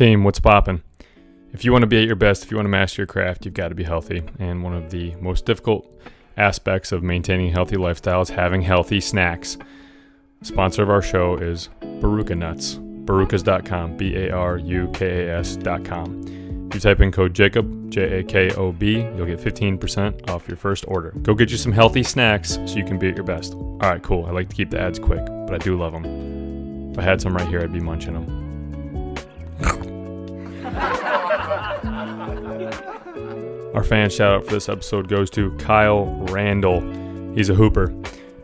Team, what's poppin'? If you want to be at your best, if you want to master your craft, you've got to be healthy. And one of the most difficult aspects of maintaining a healthy lifestyle is having healthy snacks. The sponsor of our show is Baruka Nuts. Barukas.com, Barukas.com. If you type in code Jakob, Jakob, you'll get 15% off your first order. Go get you some healthy snacks so you can be at your best. All right, cool. I like to keep the ads quick, but I do love them. If I had some right here, I'd be munching them. Our fan shout out for this episode goes to Kyle Randall. He's a hooper.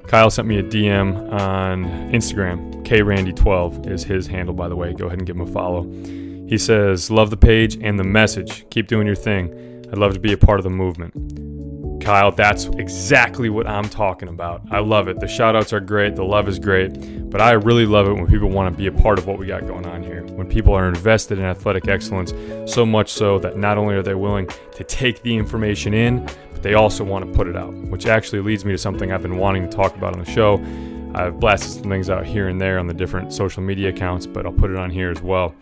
Kyle sent me a DM on Instagram. KRandy12 is his handle, by the way. Go ahead and give him a follow. He says, love the page and the message. Keep doing your thing. I'd love to be a part of the movement. Kyle, that's exactly what I'm talking about. I love it. The shout outs are great. The love is great. But I really love it when people want to be a part of what we got going on here. When people are invested in athletic excellence, so much so that not only are they willing to take the information in, but they also want to put it out, which actually leads me to something I've been wanting to talk about on the show. I've blasted some things out here and there on the different social media accounts, but I'll put it on here as well.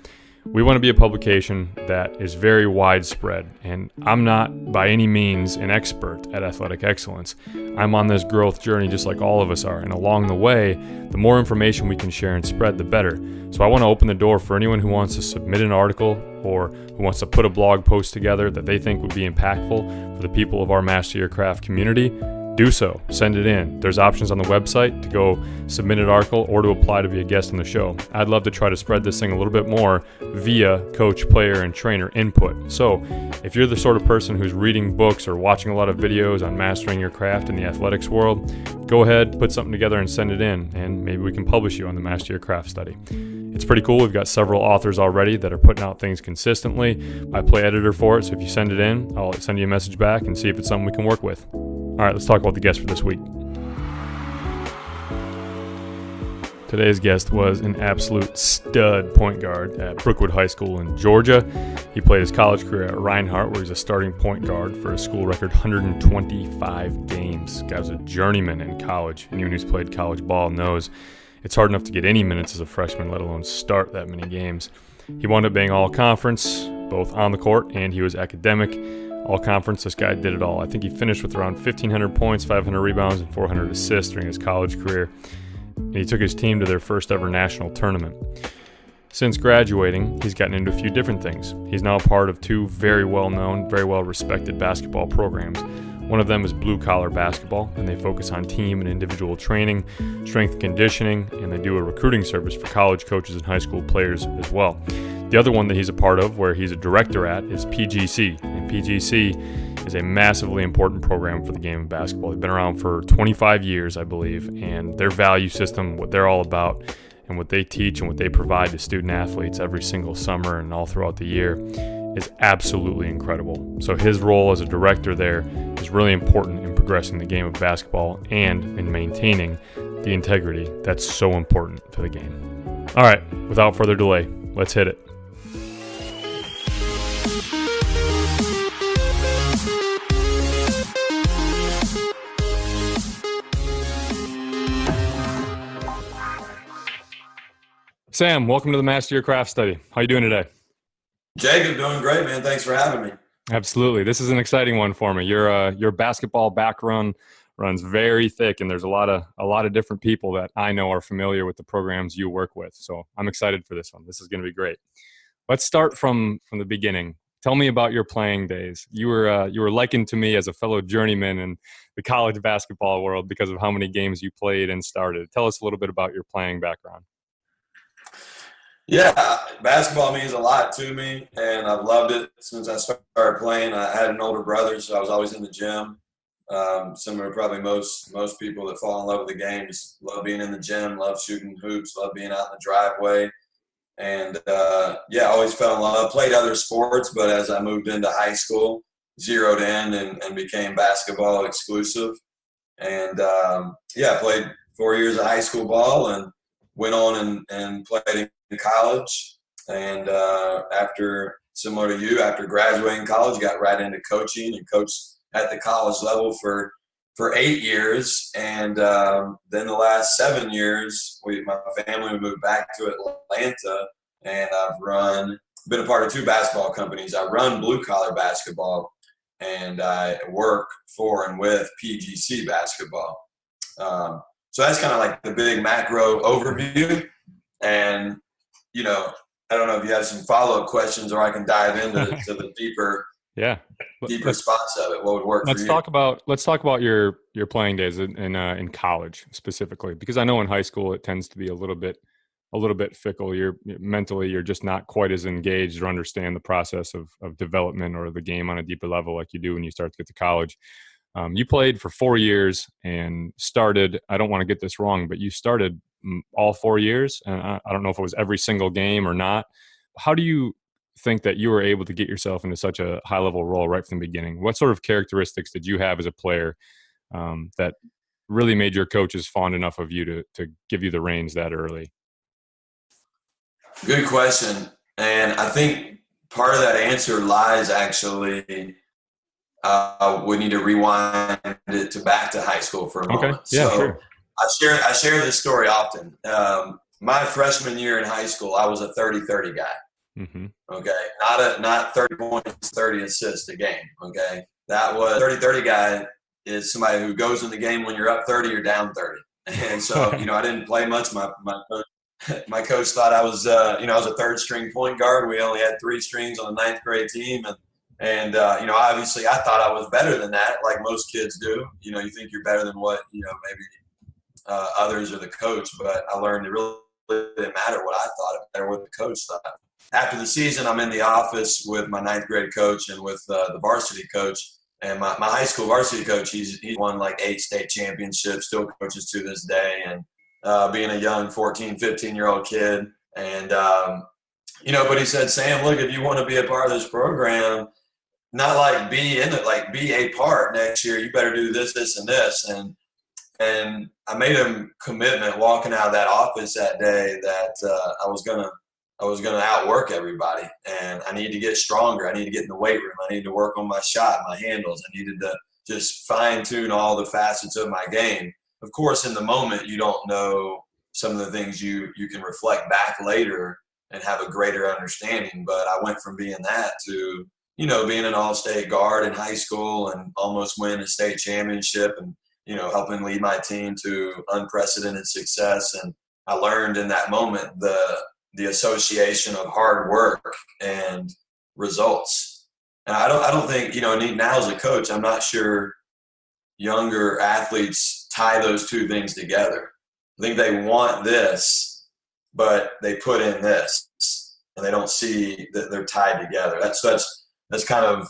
We want to be a publication that is very widespread, and I'm not by any means an expert at athletic excellence. I'm on this growth journey just like all of us are, and along the way, the more information we can share and spread, the better. So I want to open the door for anyone who wants to submit an article or who wants to put a blog post together that they think would be impactful for the people of our Master Your Craft community. Do so. Send it in. There's options on the website to go submit an article or to apply to be a guest on the show. I'd love to try to spread this thing a little bit more via coach, player, and trainer input. So if you're the sort of person who's reading books or watching a lot of videos on mastering your craft in the athletics world, go ahead, put something together and send it in, and maybe we can publish you on the Master Your Craft study. It's pretty cool. We've got several authors already that are putting out things consistently. I play editor for it, so if you send it in, I'll send you a message back and see if it's something we can work with. All right, let's talk about the guest for this week. Today's guest was an absolute stud point guard at Brookwood High School in Georgia. He played his college career at Reinhardt, where he's a starting point guard for a school record 125 games. Guy was a journeyman in college. Anyone who's played college ball knows it's hard enough to get any minutes as a freshman, let alone start that many games. He wound up being all-conference, both on the court, and he was academic. All-conference, this guy did it all. I think he finished with around 1,500 points, 500 rebounds, and 400 assists during his college career. And he took his team to their first ever national tournament. Since graduating, he's gotten into a few different things. He's now a part of two very well-known, very well-respected basketball programs. One of them is Blue Collar Basketball, and they focus on team and individual training, strength conditioning, and they do a recruiting service for college coaches and high school players as well. The other one that he's a part of, where he's a director at, is PGC. And PGC is a massively important program for the game of basketball. They've been around for 25 years, I believe, and their value system, what they're all about, and what they teach and what they provide to student athletes every single summer and all throughout the year is absolutely incredible. So his role as a director there is really important in progressing the game of basketball and in maintaining the integrity that's so important to the game. All right, without further delay, let's hit it. Sam, welcome to the Master Your Craft study. How you doing today? Jacob, doing great, man. Thanks for having me. Absolutely. This is an exciting one for me. Your basketball background runs very thick, and there's a lot of different people that I know are familiar with the programs you work with. So I'm excited for this one. This is going to be great. Let's start from the beginning. Tell me about your playing days. You were likened to me as a fellow journeyman in the college basketball world because of how many games you played and started. Tell us a little bit about your playing background. Yeah, basketball means a lot to me, and I've loved it since I started playing. I had an older brother, so I was always in the gym. Similar to probably most people that fall in love with the game, just love being in the gym, love shooting hoops, love being out in the driveway. And, always fell in love. Played other sports, but as I moved into high school, zeroed in and became basketball exclusive. And, played 4 years of high school ball and went on and played in college. And similar to you, after graduating college, got right into coaching and coached at the college level for 8 years. And then the last 7 years, my family moved back to Atlanta, and I've run been a part of 2 basketball companies. I run blue collar basketball, and I work for and with PGC Basketball. So that's kind of like the big macro overview. And, you know, I don't know if you have some follow-up questions, or I can dive into the deeper spots of it. What would work for you? Let's talk about your playing days in college specifically, because I know in high school it tends to be a little bit fickle. You're just not quite as engaged or understand the process of development or the game on a deeper level like you do when you start to get to college. You played for 4 years and started, I don't want to get this wrong, but you started all 4 years. And I don't know if it was every single game or not. How do you think that you were able to get yourself into such a high level role right from the beginning? What sort of characteristics did you have as a player that really made your coaches fond enough of you to give you the reins that early? Good question. And I think part of that answer lies actually, we need to rewind it back to high school for a moment. Yeah, so sure. I share this story often. My freshman year in high school, I was a 30-30 guy. Mm-hmm. Okay. Not 30 points, 30 assists a game. Okay. That was 30-30 guy is somebody who goes in the game when you're up 30 or down 30. And so, I didn't play much. My coach thought I was, I was a 3rd string point guard. We only had 3 strings on the 9th grade team. And obviously I thought I was better than that, like most kids do. You think you're better than what, maybe others or the coach. But I learned it really didn't matter what I thought. It mattered what the coach thought. After the season, I'm in the office with my 9th grade coach and with the varsity coach. And my high school varsity coach, he's won like 8 state championships, still coaches to this day. And being a young 14, 15-year-old kid. And, but he said, Sam, look, if you want to be a part of this program, not like be in it, like be a part next year, you better do this, this, and this. And I made him commitment walking out of that office that day that I was gonna outwork everybody, and I need to get stronger. I need to get in the weight room. I need to work on my shot, my handles. I needed to just fine tune all the facets of my game. Of course, in the moment, you don't know some of the things you can reflect back later and have a greater understanding. But I went from being that to, being an all-state guard in high school and almost win a state championship and, helping lead my team to unprecedented success. And I learned in that moment the association of hard work and results. And I don't think, now as a coach, I'm not sure younger athletes tie those 2 things together. I think they want this, but they put in this, and they don't see that they're tied together. That's kind of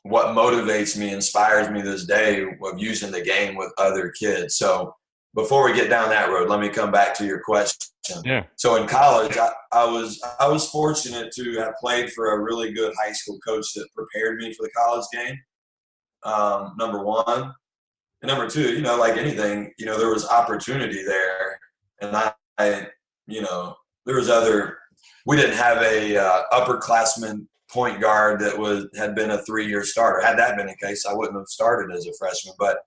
what motivates me, inspires me this day of using the game with other kids. So before we get down that road, let me come back to your question. Yeah. So in college, I was fortunate to have played for a really good high school coach that prepared me for the college game. Number one. And number 2, like anything, there was opportunity there. And there was we didn't have a upperclassman point guard that had been a 3-year starter. Had that been the case, I wouldn't have started as a freshman. But,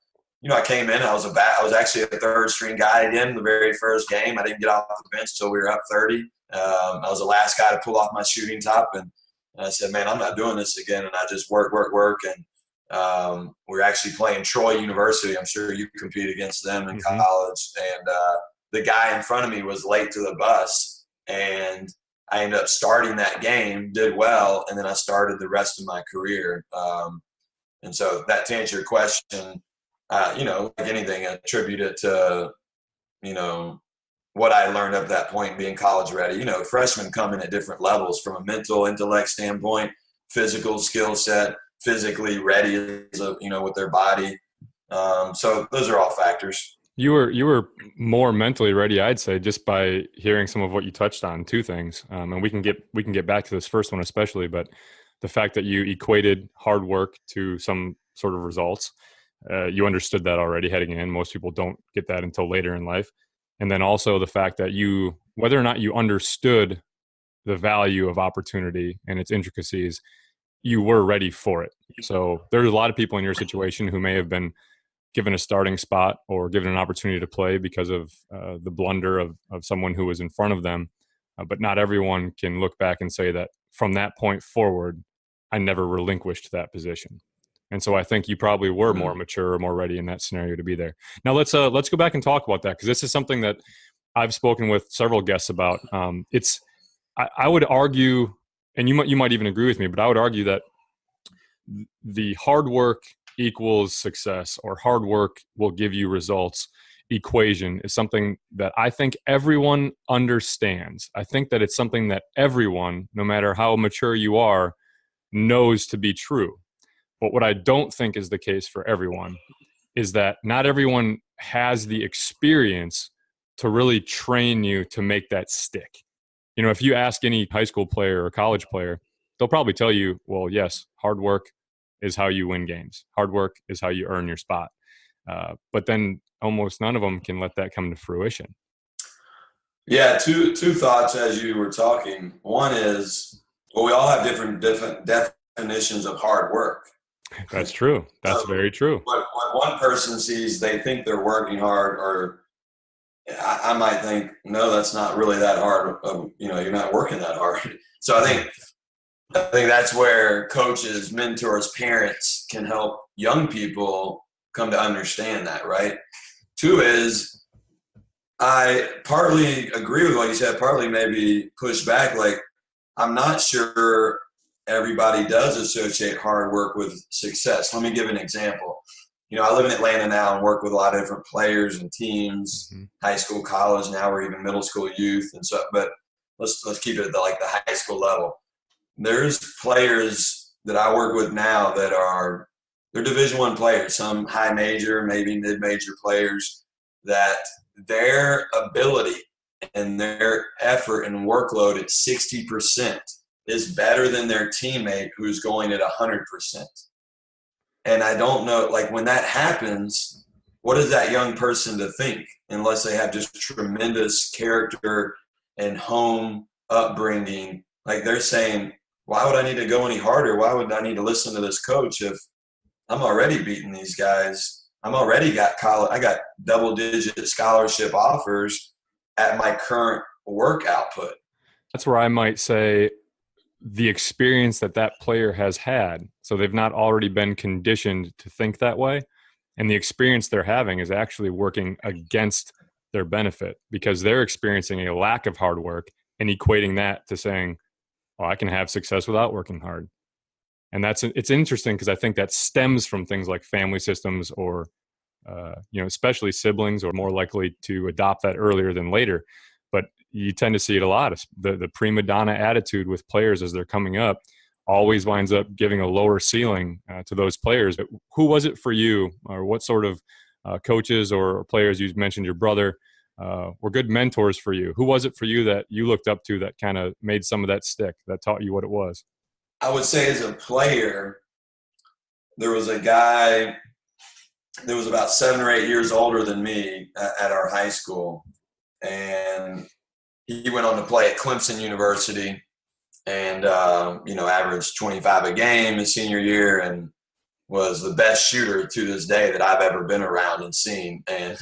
I came in, I was actually a 3rd string guy again the very first game. I didn't get off the bench till we were up 30. I was the last guy to pull off my shooting top. And I said, man, I'm not doing this again. And I just work. And we were actually playing Troy University. I'm sure you compete against them in college. And the guy in front of me was late to the bus. And I ended up starting that game, did well, and then I started the rest of my career. And so that to answer your question, like anything, I attribute it to, what I learned up that point being college ready. Freshmen come in at different levels from a mental intellect standpoint, physical skill set, physically ready, with their body. So those are all factors. You were more mentally ready, I'd say, just by hearing some of what you touched on. 2 things, and we can get back to this first one especially, but the fact that you equated hard work to some sort of results, you understood that already heading in. Most people don't get that until later in life, and then also the fact that whether or not you understood the value of opportunity and its intricacies, you were ready for it. So there's a lot of people in your situation who may have been given a starting spot or given an opportunity to play because of the blunder of someone who was in front of them. but not everyone can look back and say that from that point forward, I never relinquished that position. And so I think you probably were more mature or more ready in that scenario to be there. Now let's go back and talk about that, because this is something that I've spoken with several guests about. I would argue, and you might even agree with me, but I would argue that the hard work equals success, or hard work will give you results equation is something that I think everyone understands. I think that it's something that everyone, no matter how mature you are, knows to be true. But what I don't think is the case for everyone is that not everyone has the experience to really train you to make that stick. You know, if you ask any high school player or college player, they'll probably tell you, well, yes, hard work is how you win games. Hard work is how you earn your spot. But then almost none of them can let that come to fruition. Yeah, two thoughts as you were talking. One is, well, we all have different definitions of hard work. That's true. That's so very true. What one person sees, they think they're working hard, or I might think, no, that's not really that hard. You're not working that hard. So I think that's where coaches, mentors, parents can help young people come to understand that, right? Two is, I partly agree with what you said, partly maybe push back. Like, I'm not sure everybody does associate hard work with success. Let me give an example. You know, I live in Atlanta now and work with a lot of different players and teams, high school, college, now or even middle school youth and stuff. But let's keep it at the high school level. There's players that I work with now that they're Division I players, some high major, maybe mid-major players, that their ability and their effort and workload at 60% is better than their teammate who's going at 100%. And I don't know, like, when that happens, what is that young person to think, unless they have just tremendous character and home upbringing? Like, they're saying, why would I need to go any harder? Why would I need to listen to this coach if I'm already beating these guys? I'm already got college. I got double-digit scholarship offers at my current work output. That's where I might say the experience that player has had. So they've not already been conditioned to think that way. And the experience they're having is actually working against their benefit, because they're experiencing a lack of hard work and equating that to saying, oh, I can have success without working hard. And it's interesting, because I think that stems from things like family systems, or, especially siblings are more likely to adopt that earlier than later. But you tend to see it a lot. The prima donna attitude with players as they're coming up always winds up giving a lower ceiling to those players. But who was it for you, or what sort of coaches or players? You mentioned your brother were good mentors for you. Who was it for you that you looked up to that kind of made some of that stick, that taught you what it was? I would say as a player, there was a guy that was about 7 or 8 years older than me at our high school. And he went on to play at Clemson University and, averaged 25 a game his senior year, and was the best shooter to this day that I've ever been around and seen. And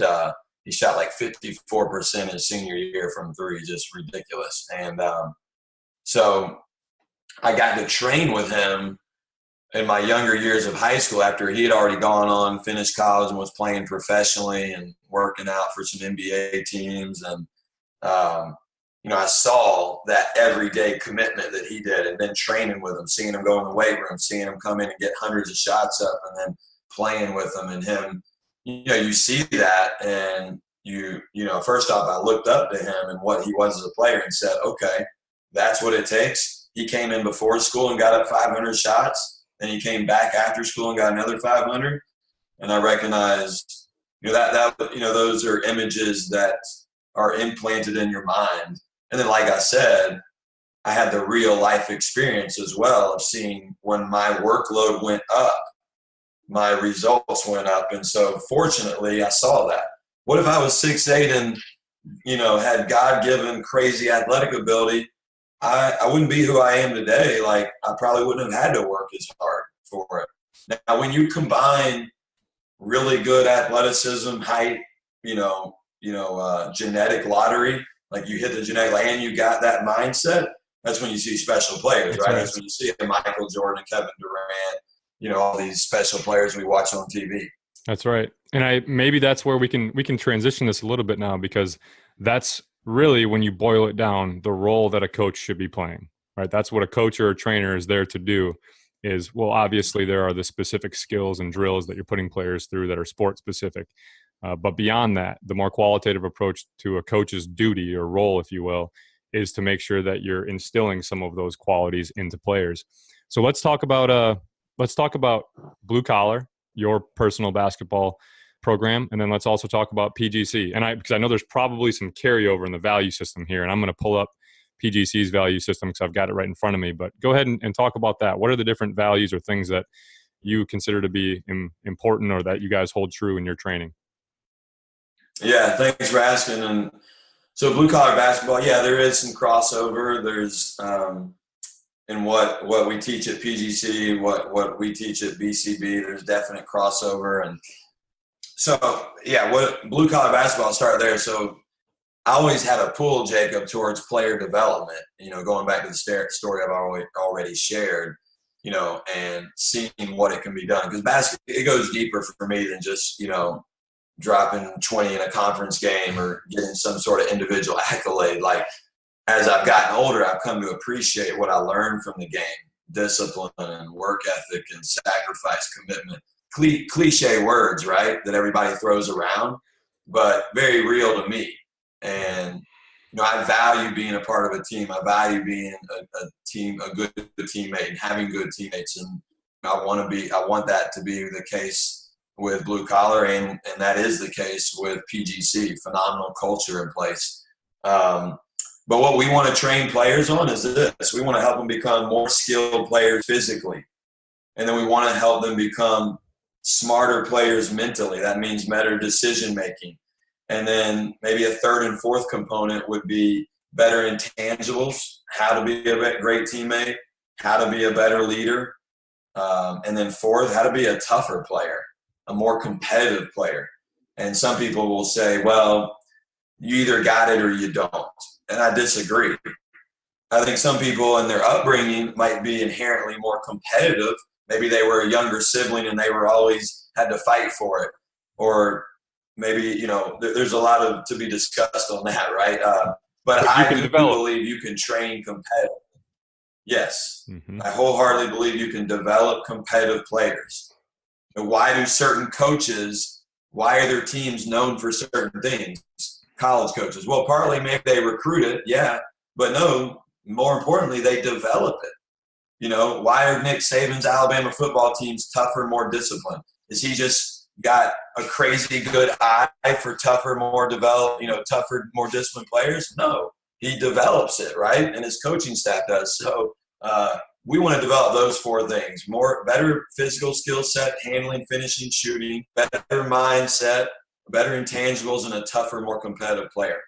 he shot like 54% his senior year from three, just ridiculous. And so I got to train with him in my younger years of high school, after he had already gone on, finished college, and was playing professionally and working out for some NBA teams. And, I saw that everyday commitment that he did, and then training with him, seeing him go in the weight room, seeing him come in and get hundreds of shots up, and then playing with him and him. You see that, and first off, I looked up to him and what he was as a player and said, okay, that's what it takes. He came in before school and got up 500 shots. Then he came back after school and got another 500. And I recognized, those are images that are implanted in your mind. And then, like I said, I had the real life experience as well of seeing when my workload went up, my results went up. And so fortunately I saw that. What if I was 6'8" and, had God-given crazy athletic ability? I wouldn't be who I am today. Like, I probably wouldn't have had to work as hard for it. Now, when you combine really good athleticism, height, genetic lottery, like you hit the genetic, like, and you got that mindset, that's when you see special players, right? That's when you see a Michael Jordan, Kevin Durant, all these special players we watch on TV. That's right. And maybe that's where we can transition this a little bit now, because that's really, when you boil it down, the role that a coach should be playing, right? That's what a coach or a trainer is there to do. Is, well, obviously there are the specific skills and drills that you're putting players through that are sport specific. But beyond that, the more qualitative approach to a coach's duty or role, if you will, is to make sure that you're instilling some of those qualities into players. So let's talk about blue collar, your personal basketball program, and then let's also talk about PGC. And because I know there's probably some carryover in the value system here, and I'm going to pull up PGC's value system because I've got it right in front of me. But go ahead and talk about that. What are the different values or things that you consider to be important, or that you guys hold true in your training? Yeah, thanks for asking. And so blue collar basketball, yeah, there is some crossover. There's in what we teach at PGC, what we teach at BCB, there's definite crossover. And so, yeah, what blue collar basketball, I'll start there. So I always had a pull, Jacob, towards player development, going back to the story I've already shared, and seeing what it can be done. Because basketball, it goes deeper for me than just, dropping 20 in a conference game or getting some sort of individual accolade. Like, as I've gotten older, I've come to appreciate what I learned from the game: discipline and work ethic and sacrifice, commitment. Cliche words, right, that everybody throws around, but very real to me. And, I value being a part of a team. I value being a good teammate and having good teammates. And I want that to be the case with blue collar, and that is the case with PGC. Phenomenal culture in place. But what we want to train players on is this: we want to help them become more skilled players physically, and then we want to help them become smarter players mentally. That means better decision making. And then maybe a third and fourth component would be better intangibles: how to be a great teammate, how to be a better leader, and then fourth, how to be a tougher player, a more competitive player. And some people will say, well, you either got it or you don't. And I disagree. I think some people in their upbringing might be inherently more competitive. Maybe they were a younger sibling and they were always had to fight for it. Or maybe, there's a lot to be discussed on that, right? But I do believe you can train competitive. Yes. Mm-hmm. I wholeheartedly believe you can develop competitive players. And why are their teams known for certain things? College coaches. Well, partly maybe they recruit it, yeah, but no, more importantly, they develop it. Why are Nick Saban's Alabama football teams tougher, more disciplined? Is he just got a crazy good eye for tougher, more developed, tougher, more disciplined players? No, he develops it, right? And his coaching staff does. So we want to develop those four things: better physical skill set, handling, finishing, shooting, better mindset, better intangibles, and a tougher, more competitive player.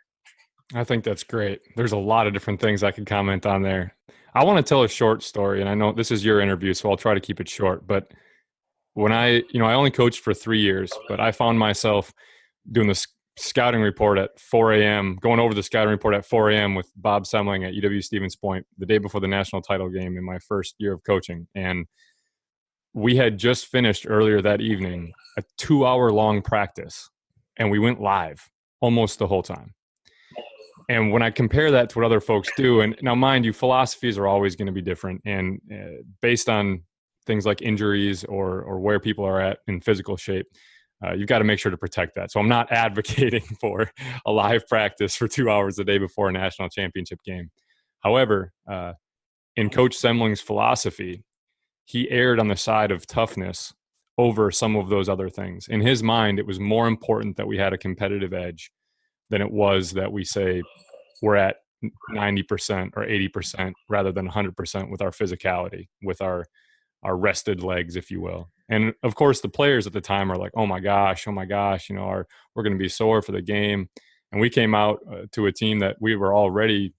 I think that's great. There's a lot of different things I could comment on there. I want to tell a short story, and I know this is your interview, so I'll try to keep it short. But when I only coached for 3 years, but I found myself doing the scouting report at 4 a.m., going over the scouting report at 4 a.m. with Bob Semling at UW-Stevens Point the day before the national title game in my first year of coaching. And we had just finished earlier that evening a 2-hour-long practice, and we went live almost the whole time. And when I compare that to what other folks do, and now mind you, philosophies are always going to be different, and based on things like injuries or where people are at in physical shape, you've got to make sure to protect that. So I'm not advocating for a live practice for 2 hours a day before a national championship game. However, in Coach Semling's philosophy, he erred on the side of toughness over some of those other things. In his mind, it was more important that we had a competitive edge than it was that we say we're at 90% or 80% rather than 100% with our physicality, with our rested legs, if you will. And of course, the players at the time are like, oh my gosh, we're going to be sore for the game. And we came out to a team that we were already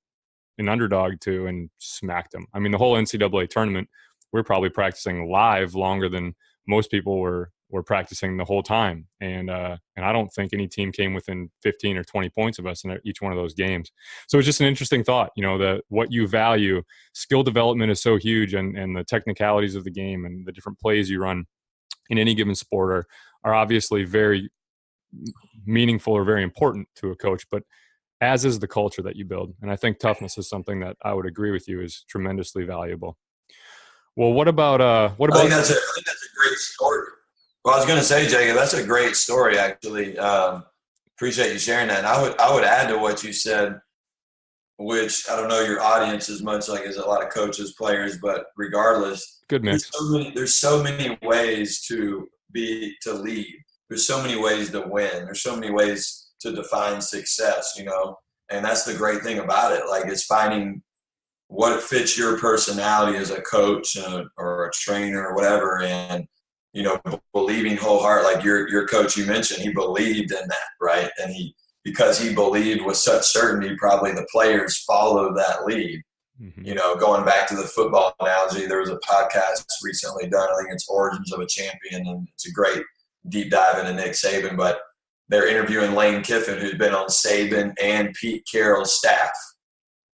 an underdog to and smacked them. I mean, the whole NCAA tournament, we're probably practicing live longer than most people were were practicing the whole time. And I don't think any team came within 15 or 20 points of us in each one of those games. So it's just an interesting thought, what you value. Skill development is so huge, and the technicalities of the game and the different plays you run in any given sport are obviously very meaningful or very important to a coach, but as is the culture that you build. And I think toughness is something that I would agree with you is tremendously valuable. Well, what about I think that's a great story. Well, I was going to say, Jacob, that's a great story, actually. Appreciate you sharing that. And I would add to what you said, which I don't know your audience as much, like as a lot of coaches, players, but regardless, good mix. There's so many ways to lead. There's so many ways to win. There's so many ways to define success, and that's the great thing about it. Like, it's finding what fits your personality as a coach or a trainer or whatever. And, believing wholeheartedly, like your coach you mentioned, he believed in that, right? And because he believed with such certainty, probably the players followed that lead. Mm-hmm. Going back to the football analogy, there was a podcast recently done, I think it's Origins of a Champion, and it's a great deep dive into Nick Saban, but they're interviewing Lane Kiffin, who's been on Saban and Pete Carroll's staff.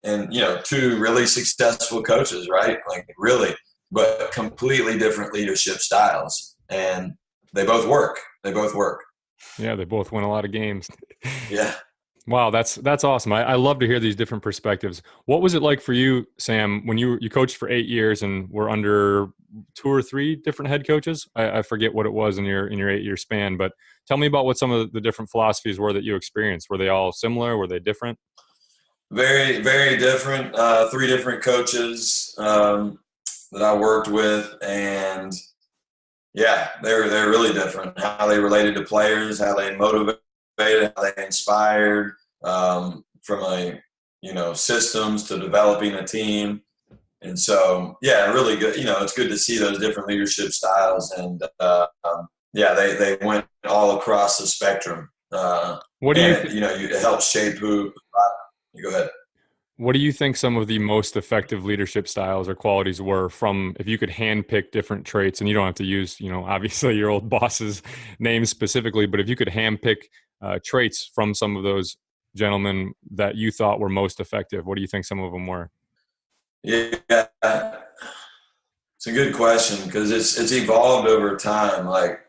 And, two really successful coaches, right? Like, really, but completely different leadership styles. And they both work. Yeah, they both win a lot of games. Yeah. Wow, that's awesome. I love to hear these different perspectives. What was it like for you, Sam, when you coached for 8 years and were under 2 or 3 different head coaches? I forget what it was in your 8-year span, but tell me about what some of the different philosophies were that you experienced. Were they all similar? Were they different? Very, very different. 3 different coaches that I worked with, and yeah, they're really different. How they related to players, how they motivated, how they inspired, from systems to developing a team. And so, yeah, really good. It's good to see those different leadership styles, and they went all across the spectrum. What do it helps shape who. Go ahead. What do you think some of the most effective leadership styles or qualities were from, if you could handpick different traits, and you don't have to use, obviously your old boss's name specifically, but if you could handpick traits from some of those gentlemen that you thought were most effective, what do you think some of them were? Yeah, it's a good question, because it's evolved over time. Like,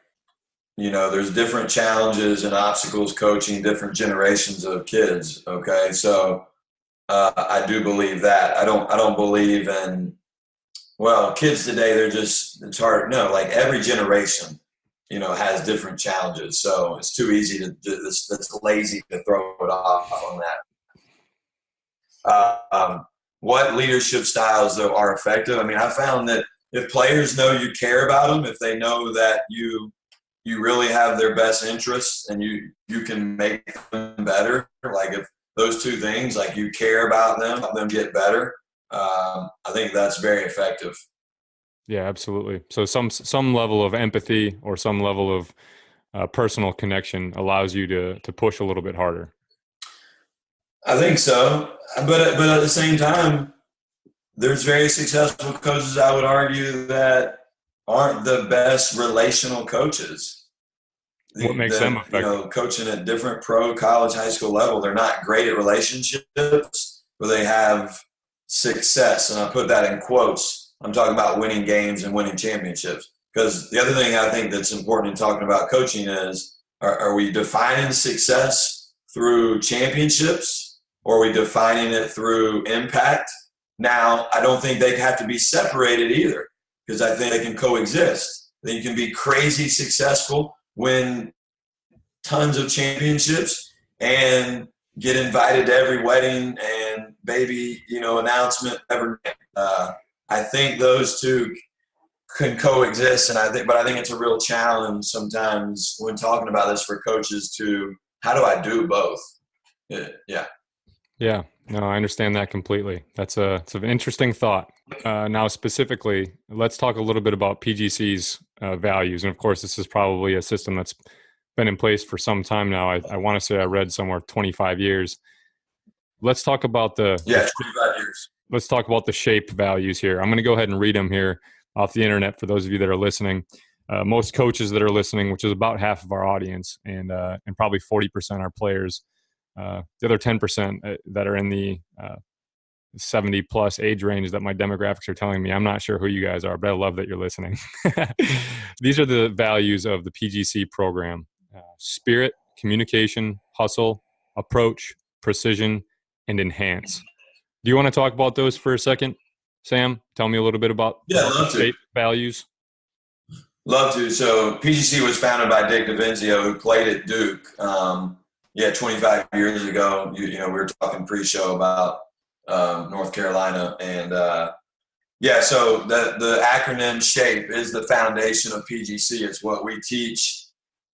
there's different challenges and obstacles coaching different generations of kids. Okay. So, I do believe that. I don't believe in, kids today, it's hard. No, like every generation, has different challenges. So it's too easy that's lazy to throw it off on that. What leadership styles, though, are effective? I mean, I found that if players know you care about them, if they know that you really have their best interests and you can make them better, like if those 2 things, like you care about them, help them get better, I think that's very effective. Yeah, absolutely. So some level of empathy or some level of personal connection allows you to push a little bit harder. I think so. But at the same time, there's very successful coaches, I would argue, that aren't the best relational coaches. What makes them effective? Coaching at different pro, college, high school level, they're not great at relationships, but they have success. And I put that in quotes. I'm talking about winning games and winning championships. Because the other thing I think that's important in talking about coaching is, are we defining success through championships, or are we defining it through impact? Now, I don't think they have to be separated either, because I think they can coexist. That you can be crazy successful, win tons of championships, and get invited to every wedding and baby, announcement ever. I think those 2 can coexist, and I think it's a real challenge sometimes when talking about this for coaches to, how do I do both? Yeah. Yeah. No, I understand that completely. It's an interesting thought. Now, specifically, let's talk a little bit about PGC's values. And of course, this is probably a system that's been in place for some time now. I want to say I read somewhere 25 years. Let's talk about 25 years. Let's talk about the S.C.H.A.P.E values here. I'm going to go ahead and read them here off the internet for those of you that are listening. most coaches that are listening, which is about half of our audience, and probably 40% are players. The other 10% that are in the 70 plus age range that my demographics are telling me. I'm not sure who you guys are, but I love that you're listening. These are the values of the PGC program: spirit, communication, hustle, approach, precision, and enhance. Do you want to talk about those for a second, Sam? Tell me a little bit about love the S.H.A.P.E values. Love to. So PGC was founded by Dick DeVinzio, who played at Duke. 25 years ago. We were talking pre-show about North Carolina, and so the acronym S.H.A.P.E is the foundation of PGC. It's what we teach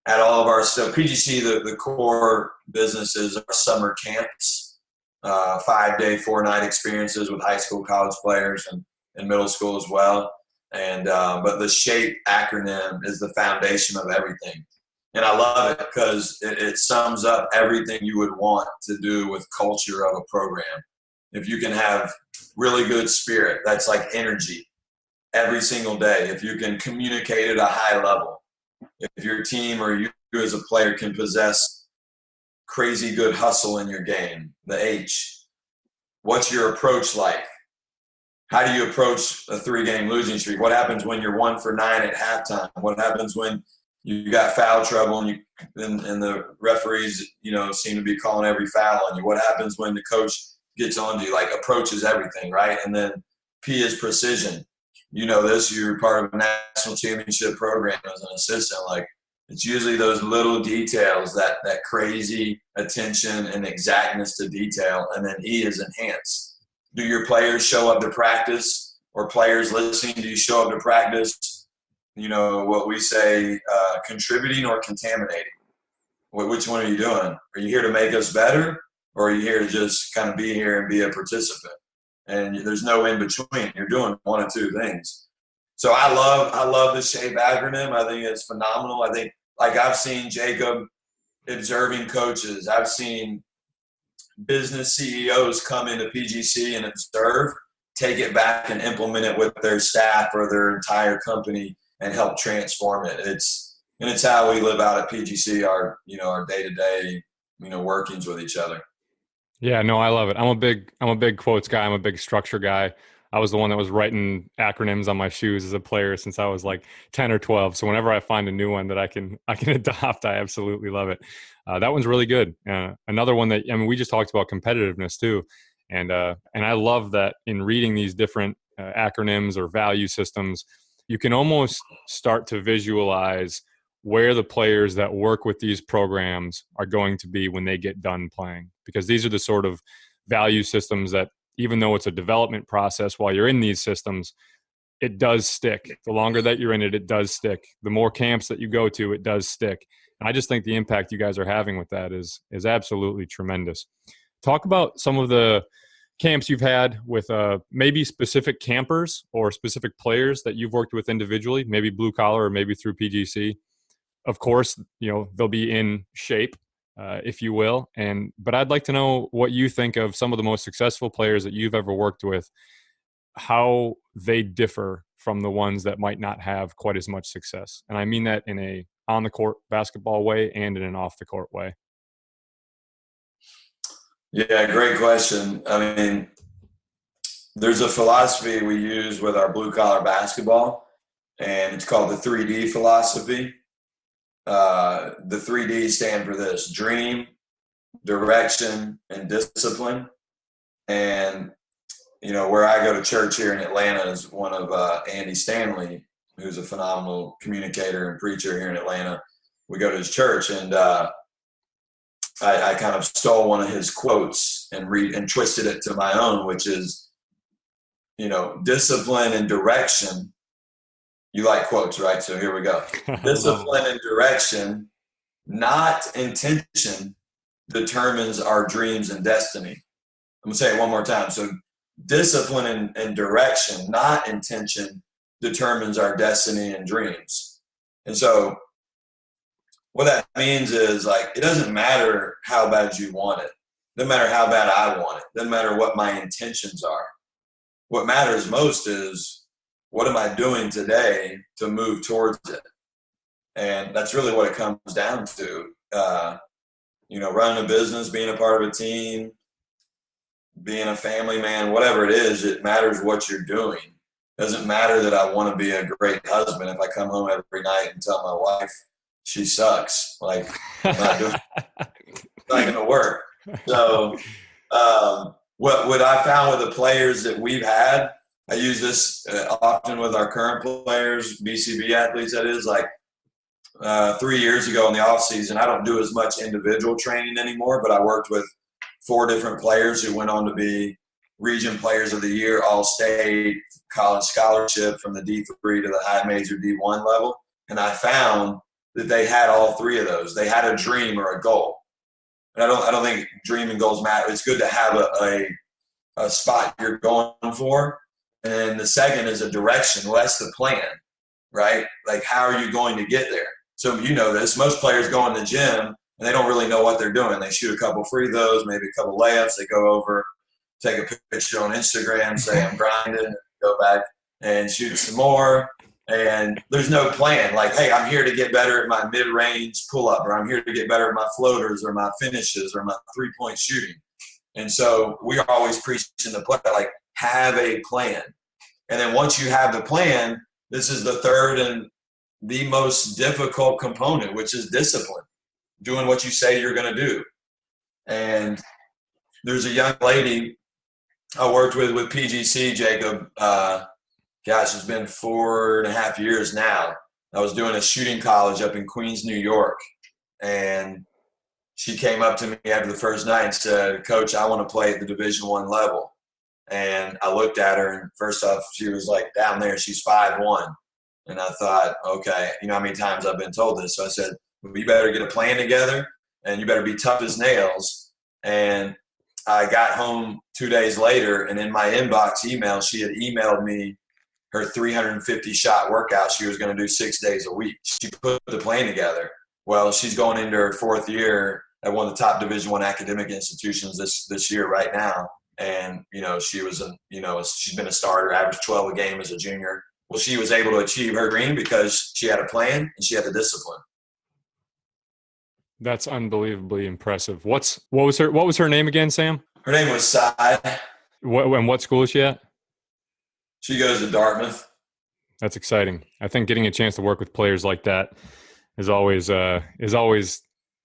at all of our. So PGC, the core business is our summer camps, 5-day, 4-night experiences with high school, college players, and middle school as well. And but the S.H.A.P.E acronym is the foundation of everything. And I love it because it sums up everything you would want to do with culture of a program. If you can have really good spirit, that's like energy every single day. If you can communicate at a high level, if your team or you as a player can possess crazy good hustle in your game, the H. What's your approach like? How do you approach a 3-game losing streak? What happens when you're 1 for 9 at halftime? What happens when you got foul trouble and the referees, seem to be calling every foul on you? What happens when the coach gets on to you? Like, approach is everything, right? And then P is precision. You're part of a national championship program as an assistant. Like, it's usually those little details, that crazy attention and exactness to detail. And then E is enhance. Do your players show up to practice, or players listening? Do you show up to practice, what we say, contributing or contaminating? Which one are you doing? Are you here to make us better, or are you here to just kind of be here and be a participant? And there's no in between. You're doing one of two things. So I love the S.H.A.P.E acronym. I think it's phenomenal. I think, like, I've seen Jakob observing coaches. I've seen business CEOs come into PGC and observe, take it back and implement it with their staff or their entire company and help transform it. It's how we live out at PGC, our day-to-day, workings with each other. Yeah, no, I love it. I'm a big quotes guy. I'm a big structure guy. I was the one that was writing acronyms on my shoes as a player since I was like 10 or 12. So whenever I find a new one that I can adopt, I absolutely love it. That one's really good. Another one that, we just talked about competitiveness too. And I love that in reading these different acronyms or value systems, you can almost start to visualize where the players that work with these programs are going to be when they get done playing. Because these are the sort of value systems that, even though it's a development process while you're in these systems, it does stick. The longer that you're in it, it does stick. The more camps that you go to, it does stick. And I just think the impact you guys are having with that is absolutely tremendous. Talk about some of the camps you've had with maybe specific campers or specific players that you've worked with individually, maybe blue collar or maybe through PGC. Of course, they'll be in shape, if you will. But I'd like to know what you think of some of the most successful players that you've ever worked with, how they differ from the ones that might not have quite as much success. And I mean that in a on-the-court basketball way and in an off-the-court way. Yeah, great question. There's a philosophy we use with our blue-collar basketball, and it's called the 3D philosophy. The 3D stand for this: dream, direction, and discipline. And, where I go to church here in Atlanta is one of Andy Stanley, who's a phenomenal communicator and preacher here in Atlanta. We go to his church, and I kind of stole one of his quotes and twisted it to my own, which is, discipline and direction. You like quotes, right? So here we go. Discipline and direction, not intention, determines our dreams and destiny. I'm going to say it one more time. So discipline and direction, not intention, determines our destiny and dreams. And so what that means is, like, it doesn't matter how bad you want it. It doesn't matter how bad I want it. It doesn't matter what my intentions are. What matters most is, what am I doing today to move towards it? And that's really what it comes down to. Running a business, being a part of a team, being a family man, whatever it is, it matters what you're doing. It doesn't matter that I want to be a great husband if I come home every night and tell my wife she sucks. Like, I'm not doing it's not going to work. So what I found with the players that we've had, I use this often with our current players, BCB athletes, that is, like 3 years ago in the off season, I don't do as much individual training anymore, but I worked with 4 different players who went on to be region players of the year, all-state, college scholarship from the D3 to the high major D1 level. And I found that they had all 3 of those. They had a dream or a goal. And I don't think dream and goals matter. It's good to have a spot you're going for. And then the second is a direction. Well, that's the plan, right? Like, how are you going to get there? So you know this. Most players go in the gym and they don't really know what they're doing. They shoot a couple free throws, maybe a couple layups. They go over, take a picture on Instagram, say I'm grinding, go back and shoot some more. And there's no plan. Like, hey, I'm here to get better at my mid-range pull-up, or I'm here to get better at my floaters or my finishes or my three-point shooting. And so we are always preaching the play, like, have a plan. And then once you have the plan, this is the third and the most difficult component, which is discipline, doing what you say you're going to do. And there's a young lady I worked with PGC, Jakob. It's been 4.5 years now. I was doing a shooting college up in Queens, New York. And she came up to me after the first night and said, Coach, I want to play at the Division I level. And I looked at her, and first off, she was like down there. She's 5'1". And I thought, okay, you know how many times I've been told this. So I said, well, you better get a plan together, and you better be tough as nails. And I got home 2 days later, and in my inbox email, she had emailed me her 350-shot workout she was going to do 6 days a week. She put the plan together. Well, she's going into her 4th year at one of the top Division I academic institutions this year right now. And, she's been a starter, averaged 12 a game as a junior. Well, she was able to achieve her dream because she had a plan and she had the discipline. That's unbelievably impressive. What was her name again, Sam? Her name was S.C.H.A.P.E. What school is she at? She goes to Dartmouth. That's exciting. I think getting a chance to work with players like that is always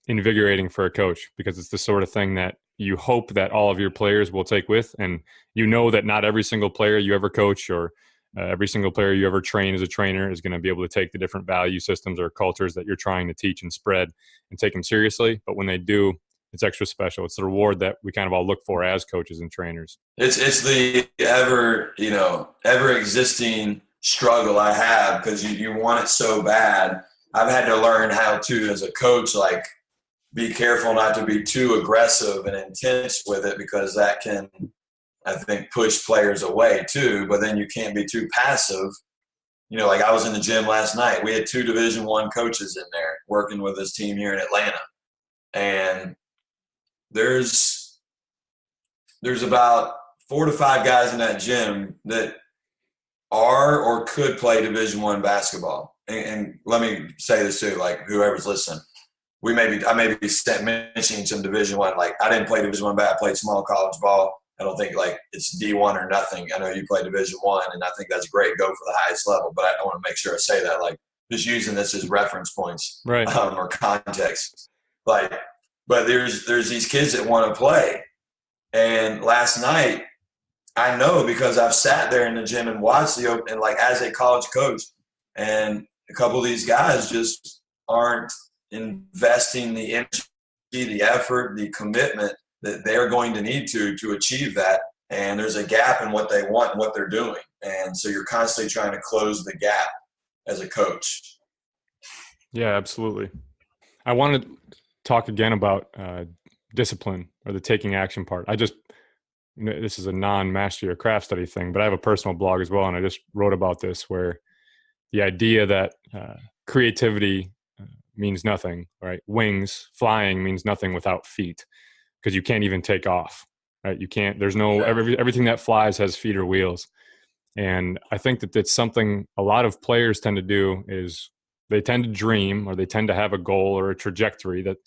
invigorating for a coach, because it's the sort of thing that you hope that all of your players will take with, and you know that not every single player you ever coach or every single player you ever train as a trainer is going to be able to take the different value systems or cultures that you're trying to teach and spread and take them seriously. But when they do, it's extra special. It's the reward that we kind of all look for as coaches and trainers. It's the ever existing struggle I have, because you want it so bad. I've had to learn how to, as a coach, like, be careful not to be too aggressive and intense with it, because that can, I think, push players away too. But then you can't be too passive. Like, I was in the gym last night. We had 2 Division I coaches in there working with this team here in Atlanta. And there's about 4 to 5 guys in that gym that are or could play Division I basketball. And let me say this too, like, whoever's listening. I may be mentioning some Division I. Like, I didn't play Division I, I played small college ball. I don't think, like, it's D1 or nothing. I know you play Division I, and I think that's great. Go for the highest level. But I want to make sure I say that, like, just using this as reference points, right, or context. Like, but there's these kids that want to play. And last night, I know, because I've sat there in the gym and watched and like, as a college coach, and a couple of these guys just aren't investing the energy, the effort, the commitment that they're going to need to achieve that. And there's a gap in what they want and what they're doing. And so you're constantly trying to close the gap as a coach. Yeah, absolutely. I want to talk again about discipline, or the taking action part. This is a non-master your craft study thing, but I have a personal blog as well. And I just wrote about this, where the idea that creativity means nothing, right? Flying means nothing without feet, because you can't even take off, right? You can't, there's no, everything that flies has feet or wheels. And I think that that's something a lot of players tend to do, is they tend to dream, or they tend to have a goal or a trajectory that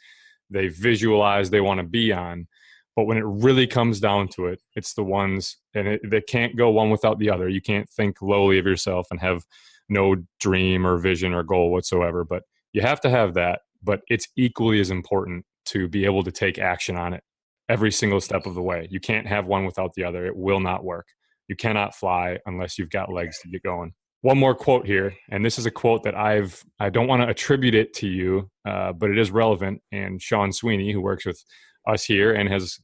they visualize they want to be on. But when it really comes down to it, it's the ones, and they can't go one without the other. You can't think lowly of yourself and have no dream or vision or goal whatsoever. But you have to have that. But it's equally as important to be able to take action on it every single step of the way. You can't have one without the other. It will not work. You cannot fly unless you've got legs to get going. One more quote here, and this is a quote that I don't want to attribute it to you, but it is relevant. And Sean Sweeney, who works with us here and has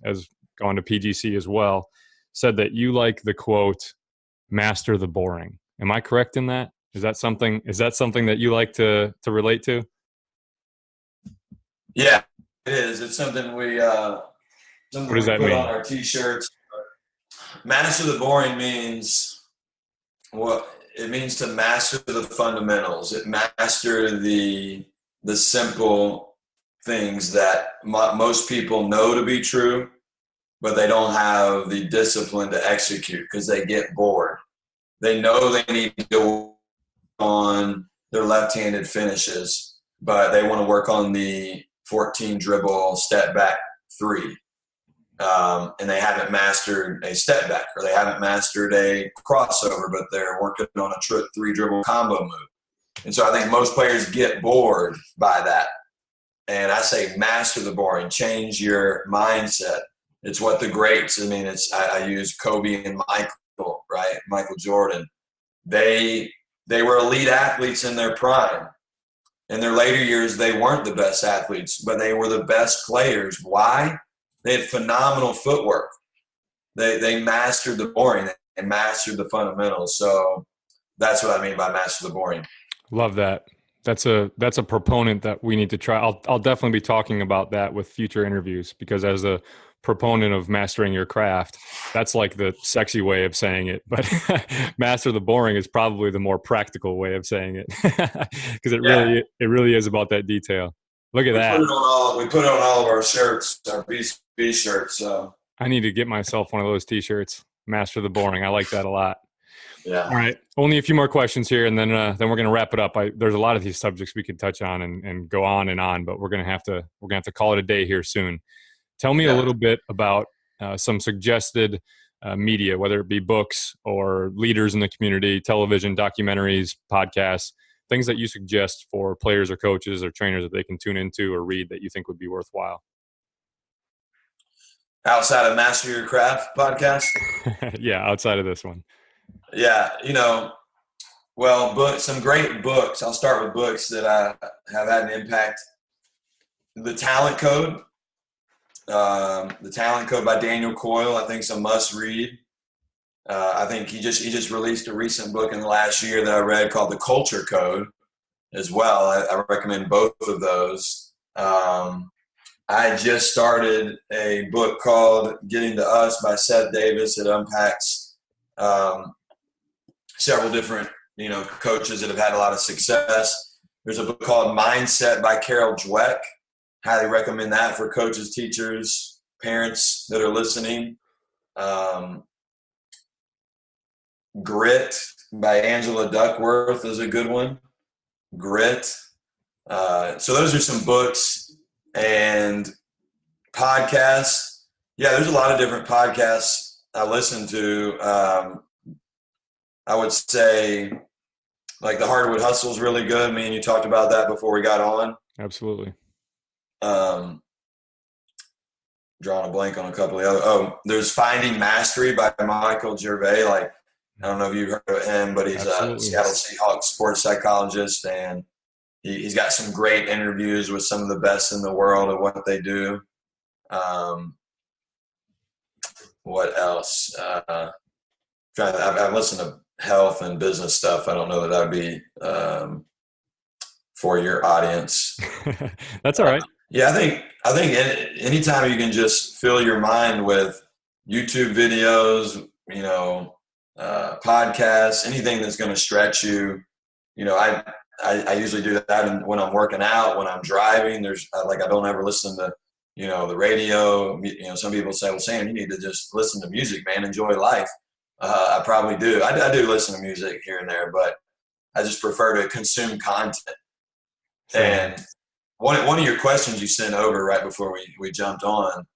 gone to PGC as well, said that you like the quote, "Master the boring." Am I correct in that? Is that something that you like to relate to? Yeah, it is. It's something we What does that put mean? on our t-shirts. Master the boring means it means to master the fundamentals. It master the simple things that most people know to be true, but they don't have the discipline to execute because they get bored. They know they need to work on their left-handed finishes, but they want to work on the 14 dribble step back three. And they haven't mastered a step back, or they haven't mastered a crossover, but they're working on a three dribble combo move. And so I think most players get bored by that. And I say master the boring, change your mindset. It's what the greats, I use Kobe and Michael, right? Michael Jordan. They were elite athletes in their prime. In their later years, they weren't the best athletes, but they were the best players. Why? They had phenomenal footwork. They mastered the boring. They mastered the fundamentals. So that's what I mean by master the boring. Love that. That's a proponent that we need to try. I'll definitely be talking about that with future interviews, because as a proponent of mastering your craft, that's like the sexy way of saying it. But master the boring is probably the more practical way of saying it, because it really is about that detail. Look at that. We put it on all of our shirts, our B shirts. So I need to get myself one of those T-shirts. Master the boring. I like that a lot. Yeah. All right. Only a few more questions here, and then we're going to wrap it up. There's a lot of these subjects we could touch on and go on and on, but we're going to have to call it a day here soon. Tell me a little bit about some suggested media, whether it be books or leaders in the community, television, documentaries, podcasts, things that you suggest for players or coaches or trainers that they can tune into or read that you think would be worthwhile. Outside of Master Your Craft podcast? Yeah, outside of this one. Yeah, some great books. I'll start with books that I have had an impact. The Talent Code by Daniel Coyle, I think is a must read. I think he just released a recent book in the last year that I read called The Culture Code as well. I recommend both of those. I just started a book called Getting to Us by Seth Davis. It unpacks several different, coaches that have had a lot of success. There's a book called Mindset by Dweck. Highly recommend that for coaches, teachers, parents that are listening. Grit by Angela Duckworth is a good one. Grit. So those are some books and podcasts. Yeah, there's a lot of different podcasts I listen to. I would say like the Hardwood Hustle is really good. Me and you talked about that before we got on. Absolutely. Drawing a blank on a couple of the other. Oh, there's Finding Mastery by Michael Gervais. Like, I don't know if you've heard of him, but he's a Seattle Seahawks sports psychologist, and he's got some great interviews with some of the best in the world of what they do. What else? I've listened to health and business stuff. I don't know that I'd be for your audience. That's all right. Yeah, I think anytime you can just fill your mind with YouTube videos, podcasts, anything that's going to stretch you. I usually do that when I'm working out, when I'm driving. I don't ever listen to the radio. Some people say, well, Sam, you need to just listen to music, man. Enjoy life. I probably do. I do listen to music here and there, but I just prefer to consume content. And one of your questions you sent over right before we jumped on,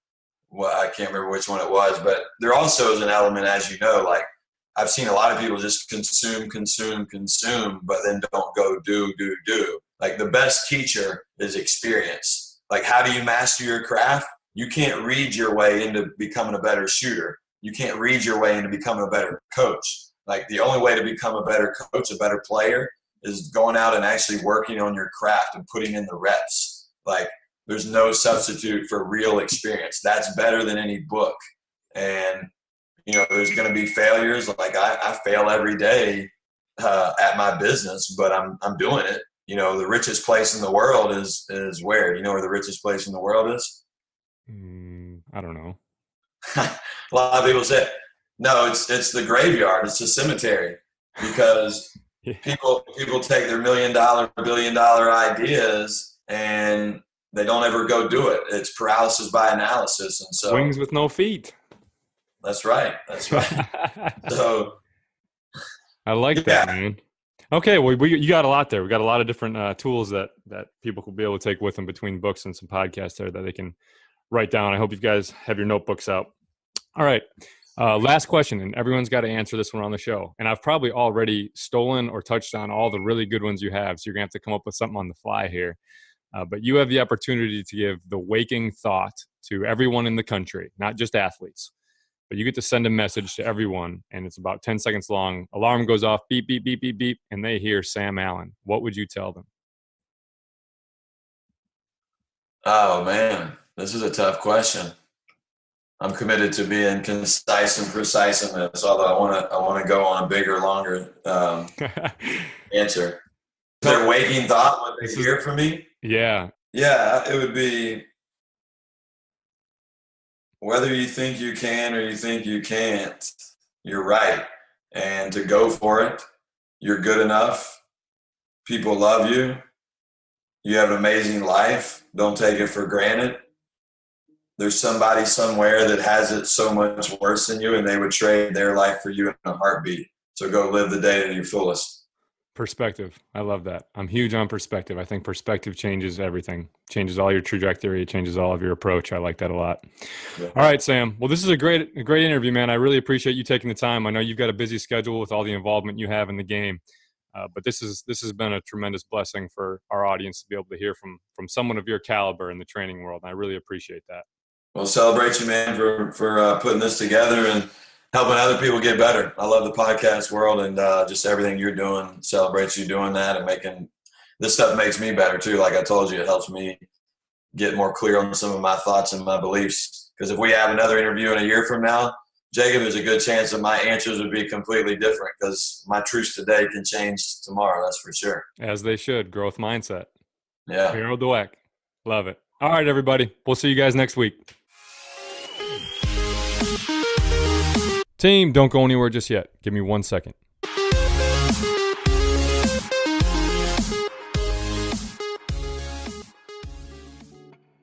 well, I can't remember which one it was, but there also is an element, as you know, like I've seen a lot of people just consume, but then don't go do. Like the best teacher is experience. Like how do you master your craft? You can't read your way into becoming a better shooter. You can't read your way into becoming a better coach. Like the only way to become a better coach, a better player, is going out and actually working on your craft and putting in the reps. Like there's no substitute for real experience. That's better than any book. And, there's going to be failures. Like I fail every day at my business, but I'm doing it. The richest place in the world is where? You know where the richest place in the world is? I don't know. A lot of people say, no, it's the graveyard. It's the cemetery, because people take their $1 million, $1 billion ideas and they don't ever go do it. It's paralysis by analysis. And so wings with no feet. That's right. So I like that, man. Okay, well, you got a lot there. We got a lot of different tools that people could be able to take with them between books and some podcasts there that they can write down. I hope you guys have your notebooks out. All right, last question, and everyone's got to answer this one on the show. And I've probably already stolen or touched on all the really good ones you have, so you're going to have to come up with something on the fly here. But you have the opportunity to give the waking thought to everyone in the country, not just athletes. But you get to send a message to everyone, and it's about 10 seconds long. Alarm goes off, beep, beep, beep, beep, beep, and they hear Sam Allen. What would you tell them? Oh, man, this is a tough question. I'm committed to being concise and precise in this, although I want to go on a bigger, longer answer. Is there waking thought what they hear from me? Yeah. Yeah, it would be, whether you think you can or you think you can't, you're right. And to go for it, you're good enough. People love you. You have an amazing life. Don't take it for granted. There's somebody somewhere that has it so much worse than you, and they would trade their life for you in a heartbeat. So go live the day to your fullest. Perspective. I love that. I'm huge on perspective. I think perspective changes everything, changes all your trajectory, changes all of your approach. I like that a lot. Yeah. All right, Sam. Well, this is a great interview, man. I really appreciate you taking the time. I know you've got a busy schedule with all the involvement you have in the game, but this has been a tremendous blessing for our audience to be able to hear from someone of your caliber in the training world. And I really appreciate that. Well, celebrate you, man, for putting this together and helping other people get better. I love the podcast world, and just everything you're doing celebrates you doing that, and making this stuff makes me better too. Like I told you, it helps me get more clear on some of my thoughts and my beliefs. Because if we have another interview in a year from now, Jacob, there's a good chance that my answers would be completely different, because my truths today can change tomorrow. That's for sure. As they should. Growth mindset. Yeah. Hero Dweck. Love it. All right, everybody. We'll see you guys next week. Team, don't go anywhere just yet. Give me 1 second.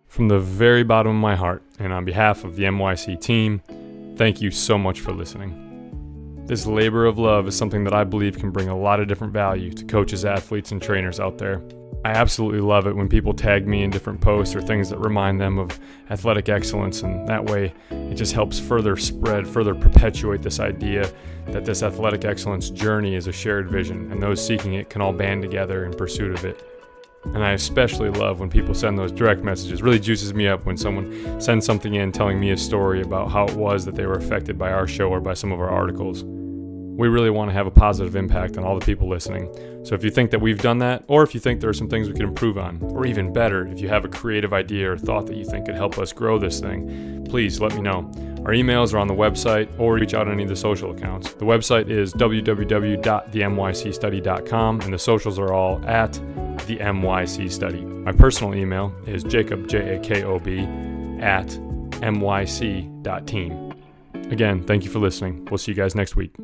From the very bottom of my heart, and on behalf of the MYC team, thank you so much for listening. This labor of love is something that I believe can bring a lot of different value to coaches, athletes, and trainers out there. I absolutely love it when people tag me in different posts or things that remind them of athletic excellence, and that way it just helps further perpetuate this idea that this athletic excellence journey is a shared vision, and those seeking it can all band together in pursuit of it. And I especially love when people send those direct messages. It really juices me up when someone sends something in telling me a story about how it was that they were affected by our show or by some of our articles. We really want to have a positive impact on all the people listening. So if you think that we've done that, or if you think there are some things we could improve on, or even better, if you have a creative idea or thought that you think could help us grow this thing, please let me know. Our emails are on the website, or reach out on any of the social accounts. The website is www.themycstudy.com, and the socials are all at the MYC Study. My personal email is Jakob, Jakob, at myc.team. Again, thank you for listening. We'll see you guys next week.